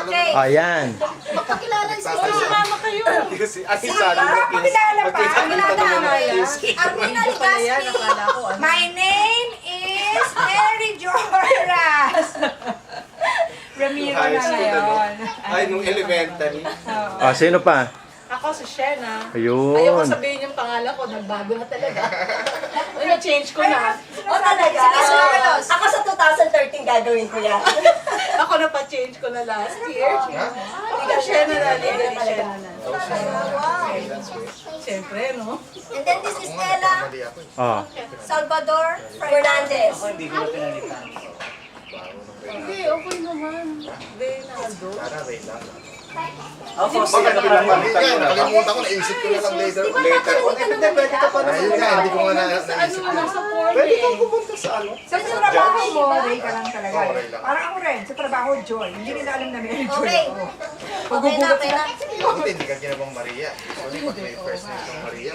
Okay. Ayan. Magpakilala sa isa. Sumama kayo. Pakilala pa. Armina Ligaspi. Akala ko, ano? My name is Mary Joras. Ramiro na ngayon. Ay, nung elementary. Ah, sino pa? Ako si Shena. Ayun. Ayoko sabihin yung pangalan ko, nagbago na talaga. Ano, change ko na. O talaga? Ako sa 2013 gagawin ko yan. Ako na pa-change ko na last year. Liga Shena na, Liga ni Shena na. Siyempre, no? And then this is Ella Oh. Salvador Fernandez. Hindi, okay naman. Hindi, nakado. Nakalimutan ko, naisip ko na lang later. Later on. Hindi, pwede ka pa naman. Ayun nga, hindi ko nga Sa ano, naisip ko. nasa form Pwede eh. kang pupunta sa ano? Sa trabaho mo, Ray ka lang talaga. Oo, Ray lang. Parang ako rin, sa trabaho, Joy. Hindi nila alam na Mary Joy Okay. ako. Okay na, okay na. Buti hindi ka ginabang Maria. Sorry, pag may first name kang Maria.